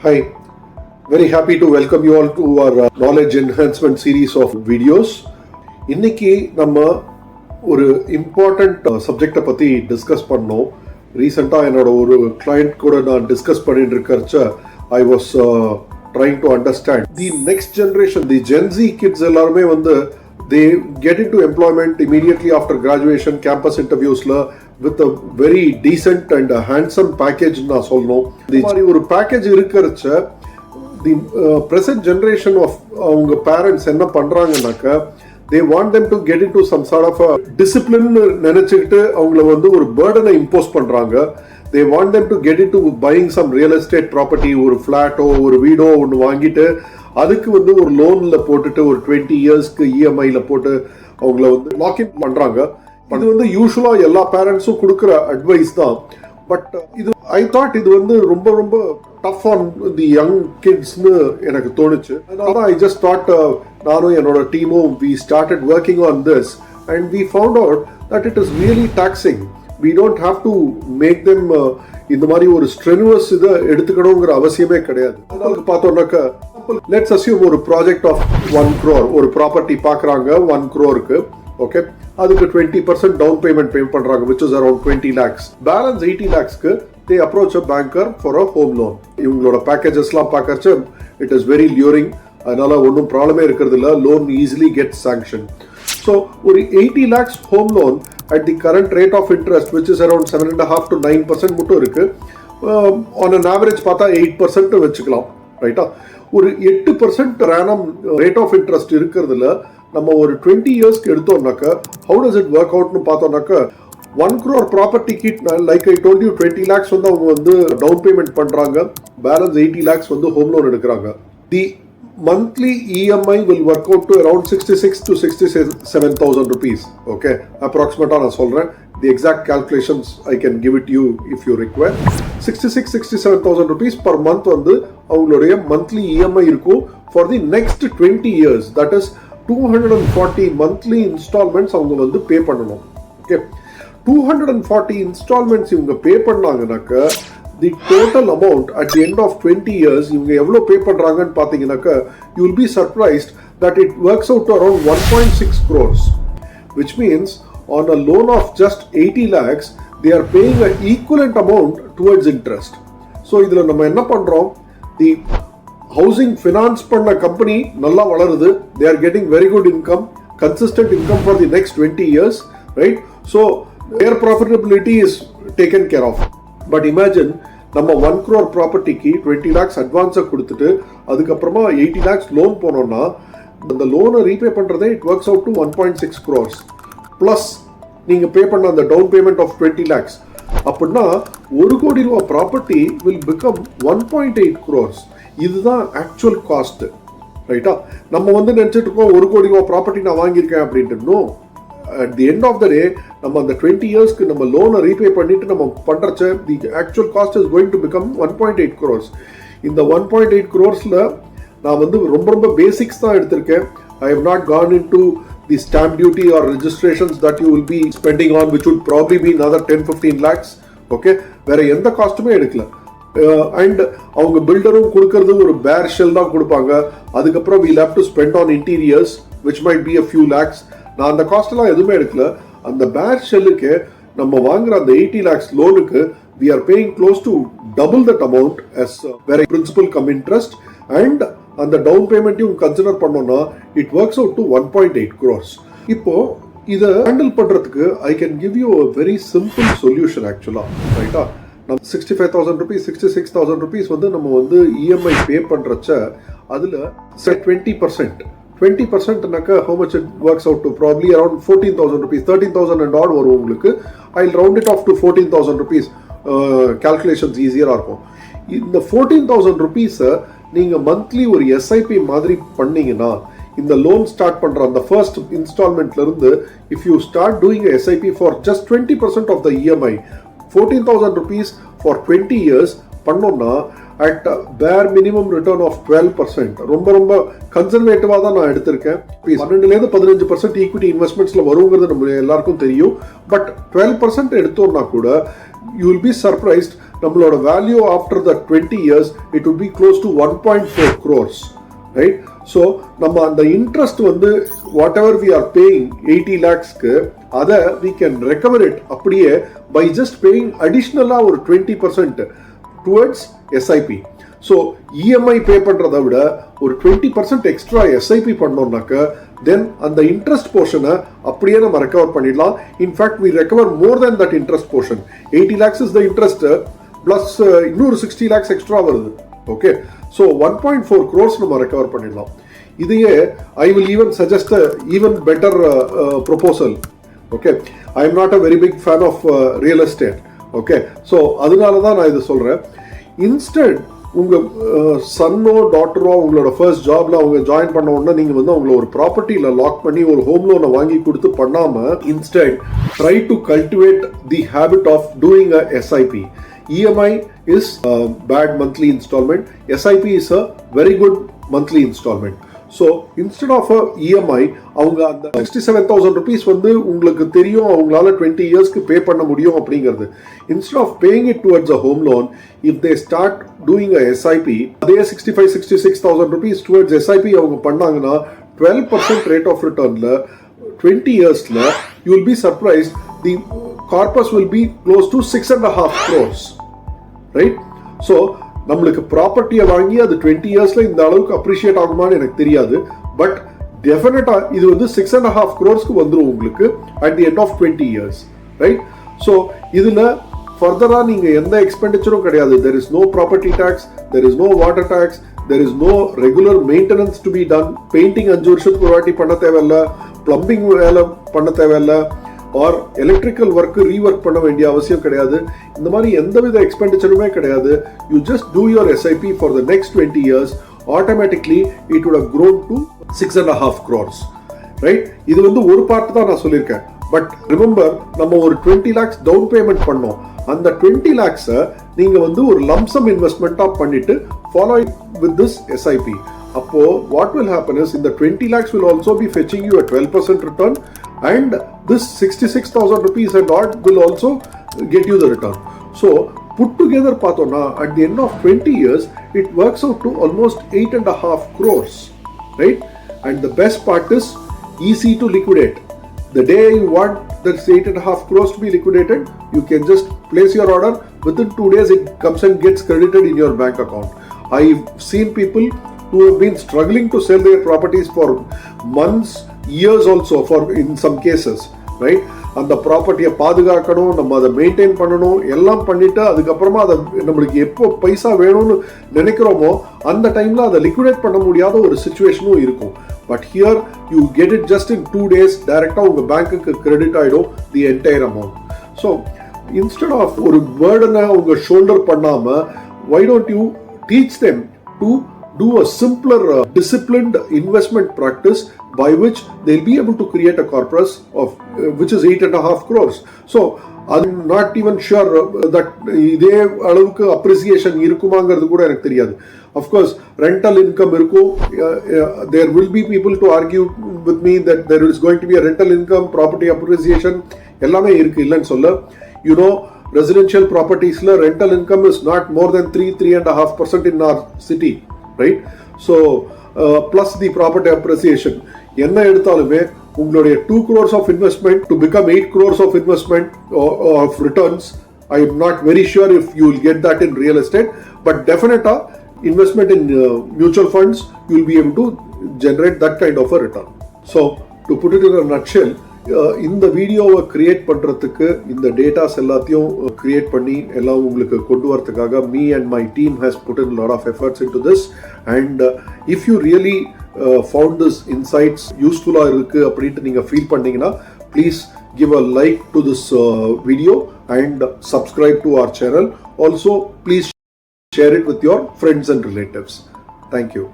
Hi, very happy to welcome you all to our knowledge enhancement series of videos. இன்னைக்கு நம்ம ஒரு important சப்ஜெக்டை பற்றி டிஸ்கஸ் பண்ணோம். ரீசெண்டாக என்னோட ஒரு கிளைண்ட் கூட நான் டிஸ்கஸ் பண்ணிட்டு இருக்கிறச்ச I was trying to understand the next generation, the Gen Z kids எல்லாருமே வந்து they get into employment immediately after graduation, campus interviewsல with a very decent and a handsome package நான் சொல்லணும். இந்த மாதிரி ஒரு பேக்கேஜ் இருக்கிறச்ச தி present generation of அவங்க parents என்ன பண்றாங்கன்னாக்க they want them to get into some sort of a discipline நினைச்சுக்கிட்டு அவங்கள வந்து ஒரு burden impose பண்றாங்க. They want them to get into buying some real estate property, ஒரு ஃபிளாட்டோ ஒரு வீடோ ஒன்று வாங்கிட்டு அதுக்கு வந்து ஒரு லோன்ல போட்டுட்டு ஒரு 20 இயர்ஸ்க்கு இஎம்ஐல போட்டு அவங்கள வந்து லாக்இன் பண்றாங்க. இது வந்து யூஸ்வலா எல்லா பேரண்ட்ஸும் கொடுக்குற அட்வைஸ் தான். பட் இது ஐ தாட் இது வந்து ரொம்ப ரொம்ப டஃப் ஆன் தி யங் கிட்ஸ்னு எனக்கு தோணுச்சு. அதனால தான் ஐ ஜஸ்ட் தாட் நானும் என்னோட டீமும் we started working on this and we found out that it is really taxing. We don't have to make them இந்த மாதிரி ஒரு ஸ்ட்ரெனுவஸ் இதை எடுத்துக்கணுங்கிற அவசியமே கிடையாது. அதனால பார்த்தோம்னாக்கா லெட்ஸ் அஸ்யூம் ஒரு ப்ராஜெக்ட் ஆஃப் 1 crore ஒரு ப்ராப்பர்ட்டி பார்க்குறாங்க 1 crore-க்கு. ஓகே, அதுக்கு 20% டவுன் பேமெண்ட் பே பண்ணுறாங்க, which is around 20 lakhs. Balance 80 lakhs-க்கு they approach a banker for a home loan. இவங்களோட பேக்கேஜஸ்லாம் பார்க்கறச்ச இட் இஸ் வெரி லியூரிங். அதனால ஒன்றும் ப்ராப்ளமே இருக்கிறது இல்லை. Loan easily get sanction. So ஒரு 80 lakhs home loan at the current rate of interest, which is around 7.5% to 9% மட்டும் இருக்கு. on an average பார்த்தா 8% வச்சுக்கலாம், ரைட்டா? ஒரு 8% random rate of interest இருக்கிறதுல நம்ம ஒரு 20 இயர்ஸ்க்கு எடுத்தோம்னாக்க how does it work outனு பார்த்தோம்னாக்க 1 crore ப்ராப்பர்ட்டிக்கு like I told you 20 lakhs வந்து அவங்க வந்து டவுன் பேமெண்ட் பண்றாங்க, பேலன்ஸ் 80 lakhs வந்து ஹோம் லோன் எடுக்கிறாங்க. The monthly EMI will work out to around 66 to 67,000 rupees. Okay, approximately நான் சொல்றேன். The exact calculations I can give it to you if you require. 67,000 rupees per month வந்து அவங்களுடைய monthly EMI இருக்கும் for the next 20 years. That is 240 monthly installments அவங்க வந்து பே பண்ணணும். Okay, 240 installments இவங்க பே பண்ணாங்கனாக்க the total amount at the end of 20 years இவங்க எவ்வளவு பே பண்றாங்கன்னு பாத்தீங்கன்னாக்க you will be surprised that it works out to around 1.6 crores, which means on a loan of just 80 lakhs they are paying an equivalent amount towards interest. So இதுல நம்ம என்ன பண்றோம், the housing finance பண்ண company நல்லா வளருது, they are getting very good income, consistent income for the next 20 years, right? So their profitability is taken care of. But imagine நம்ம 1 crore ப்ராப்பர்ட்டிக்கு 20 lakhs அட்வான்ஸாக கொடுத்துட்டு அதுக்கப்புறமா 80 lakhs லோன் போனோம்னா அந்த லோனை ரீபே பண்ணுறதே it works out to 1.6 crores plus நீங்கள் பே பண்ண அந்த டவுன் பேமெண்ட் ஆஃப் 20 lakhs. அப்படின்னா 1 கோடி ரூபா ப்ராப்பர்ட்டி வில் பிகம் 1.8 crores. இதுதான் ஆக்சுவல் காஸ்ட், ரைட்டா? நம்ம வந்து நினச்சிட்டு இருக்கோம் 1 கோடி ரூபா ப்ராப்பர்ட்டி நான் வாங்கியிருக்கேன் அப்படின்ட்டு. At the end of the day நம்ம அந்த 20 இயர்ஸ்க்கு நம்ம லோனை ரீபே பண்ணிட்டு நம்ம பண்றச்ச the actual cost is going to become 1.8 crores. இந்த 1.8 crores-ல நான் வந்து ரொம்ப ரொம்ப பேசிக்ஸ் தான் எடுத்திருக்கேன். I have not gone into the stamp duty or registrations that you will be spending on, which would probably be another 10-15 lakhs. Okay, வேற எந்த காஸ்ட்டுமே எடுக்கல. அண்ட் அவங்க பில்டரும் கொடுக்கறது ஒரு பேர் ஷெல் தான் கொடுப்பாங்க. அதுக்கப்புறம் we'll have to spend on interiors which might be a few lakhs. நான் அந்த காஸ்ட்லாம் எதுவுமே எடுக்கல. அந்த பேர் ஷெல்லுக்கு நம்ம வாங்குற அந்த 80 lakhs லோனுக்கு we are paying close to double that amount as very principal come interest, and அந்த டவுன் பேமெண்ட்டையும் கன்சிடர் பண்ணோம்னா it works out to 1.8 crores. இப்போ இதை ஹேண்டில் பண்றதுக்கு I can give you a very simple solution actually, ரைட்டா? நம்ம 65,000 rupees 66,000 rupees வந்து நம்ம வந்து EMI பே பண்றச்ச அதுல 20%னாக்க how much it works out to probably around 14,000 rupees, 13,000 and odd வரும் உங்களுக்கு. I'll round it off to 14,000 rupees. Calculations ஈஸியரா இருக்கும். இந்த 14,000 rupees நீங்க மந்த்லி ஒரு SIP மாதிரி பண்ணீங்கன்னா இந்த லோன் ஸ்டார்ட் பண்ற அந்த ஃபர்ஸ்ட் இன்ஸ்டால்மெண்ட்ல இருந்து if you start doing a SIP for just 20% of the EMI, 14,000 rupees for 20 years பண்ணோம்னா at a bare minimum return of 12%. ரொம்ப கன்சர்வேட்டிவாக தான் நான் எடுத்திருக்கேன். 12-15% ஈக்விட்டி இன்வெஸ்ட்மெண்ட்ஸில் வருங்கிறது நம்ம எல்லாருக்கும் தெரியும். பட் 12% எடுத்தோம்னா கூட you will be surprised, நம்மளோட value after the 20 years it would be close to 1.4 crores. Right? So நம்ம அந்த இன்ட்ரெஸ்ட் வந்து whatever we are paying 80 lakhsக்கு அதை we can recover it அப்படியே by just paying additional ஒரு 20% towards SIP. So EMI pay பண்ணுறதை விட ஒரு 20% எக்ஸ்ட்ரா எஸ்ஐபி பண்ணோம்னாக்க தென் அந்த இன்ட்ரெஸ்ட் போர்ஷனை அப்படியே நம்ம ரெக்கவர் பண்ணிடலாம். In fact we recover more than that interest portion. 80 lakhs is the interest plus இன்னொரு 60 lakhs எக்ஸ்ட்ரா வருது. ஓகே, ஸோ 1.4 crores நம்ம ரெக்கவர் பண்ணிடலாம். இதையே I will even suggest even better proposal. Okay, I am not a very big fan of real estate. Okay, so அதனால தான் நான் இது சொல்கிறேன். இன்ஸ்டன்ட் உங்கள் சன்னோ டாட்டரோ உங்களோட ஃபர்ஸ்ட் ஜாப்ல அவங்க ஜாயின் பண்ண உடனே நீங்கள் வந்து அவங்கள ஒரு ப்ராப்பர்ட்டியில் லாக் பண்ணி ஒரு ஹோம் லோனை வாங்கி கொடுத்து பண்ணாமல் instant try to cultivate the habit of doing a SIP. EMI is a bad monthly installment. SIP is a very good monthly installment. So instead of a EMI, அவங்க அந்த 67,000 rupees வந்து உங்களுக்கு தெரியும் அவங்களால 20 yearsக்கு பே பண்ண முடியும் அப்படிங்கிறது. Instead of paying it towards a home loan, if they start doing a SIP, அதே 65,000-66,000 rupees towards SIP அவங்க பண்ணாங்கன்னா 12% rate of returnல 20 yearsல you will be surprised the corpus will be close to 6.5 crores. Right? So நம்மளுக்கு ப்ராப்பர்ட்டியை வாங்கி அது 20 yearsல இந்த அளவுக்கு appreciate ஆகுமான்னு எனக்கு தெரியாது. பட் டெஃபினட்டா இது வந்து 6.5 crores வந்துடும் உங்களுக்கு at the end of 20 years. Right? So இதில் ஃபர்தராக நீங்கள் எந்த எக்ஸ்பெண்டிச்சரும் கிடையாது. There is no property tax, there is no water tax, there is no regular maintenance to be done. Painting 5 வருஷத்துக்கு ஒரு வாட்டி பண்ண தேவையில்லை, பிளம்பிங் வேலை பண்ண தேவையில்லை, ஆர் எலக்ட்ரிக்கல் ஒர்க்கு ரீஒர்க் பண்ண வேண்டிய அவசியம் கிடையாது. இந்த மாதிரி எந்தவித எக்ஸ்பெண்டிச்சருமே கிடையாது. You just two your SIP for the next 20 years. Automatically it would have grown to 6.5 crores. Right? இது வந்து ஒரு பார்ட் தான் நான் சொல்லியிருக்கேன். பட் ரிமெம்பர், நம்ம ஒரு 20 lakhs டவுன் பேமெண்ட் பண்ணோம். அந்த 20 lakhs நீங்க வந்து ஒரு லம்சம் இன்வெஸ்ட்மெண்ட்டா பண்ணிட்டு ஃபாலோ வித் திஸ் எஸ்ஐபி. அப்போ what will happen is இந்த 20 lakhs will also be fetching you a 12% return, and this 66,000 rupees and odd will also get you the return. So put together பார்த்தோம்னா at the end of 20 years it works out to almost 8.5 crores. Right? And the best part is easy to liquidate. The day you want that 8.5 crores to be liquidated, you can just place your order. Within 2 days it comes and gets credited in your bank account. I've seen people who have been struggling to sell their properties for months, years also for in some cases. Right? அந்த ப்ராப்பர்ட்டியை பாதுகாக்கணும், நம்ம அதை maintain பண்ணணும், எல்லாம் பண்ணிட்டு அதுக்கப்புறமா அதை நம்மளுக்கு எப்போ பைசா வேணும்னு நினைக்கிறோமோ அந்த டைம்ல அதை லிக்விடேட் பண்ண முடியாத ஒரு சிச்சுவேஷனும் இருக்கும். But here you get it just in 2 days டைரக்டா உங்க பேங்க்குக்கு கிரெடிட் ஆயிடும் the entire amount. So instead of ஒரு பேர்டனை உங்க ஷோல்டர் பண்ணாம, why don't you teach them to do a simpler disciplined investment practice by which they'll be able to create a corpus of which is 8.5 crores. So I'm not even sure that இதே அளவுக்கு appreciation இருக்குமாங்கிறது கூட எனக்கு தெரியாது. Of course rental income இருக்கும். There will be people to argue with me that there is going to be a rental income, property appreciation எல்லாமே இருக்கு, இல்லைன்னு சொல்ல. You know, residential propertiesல rental income is not more than 3.5% in our city. Right? So plus the property appreciation என்ன எடுத்தாலுமே உங்களுடைய 2 crores of investment to become 8 crores of investment of returns, I am not very sure if you will get that in real estate, but definitely investment in mutual funds you will be able to generate that kind of a return. So to put it in a nutshell, இந்த வீடியோவை create பண்றதுக்கு இந்த datas எல்லாத்தையும் create பண்ணி எல்லாம் உங்களுக்கு கொண்டு வரதுக்காக me and my team has put in a lot of efforts into this, and if you really found this insights useful-ஆ இருக்கு அப்படின்ட்டு நீங்க ஃபீல் பண்ணீங்கன்னா please give a like to this video and subscribe to our channel. Also please share it with your friends and relatives. Thank you.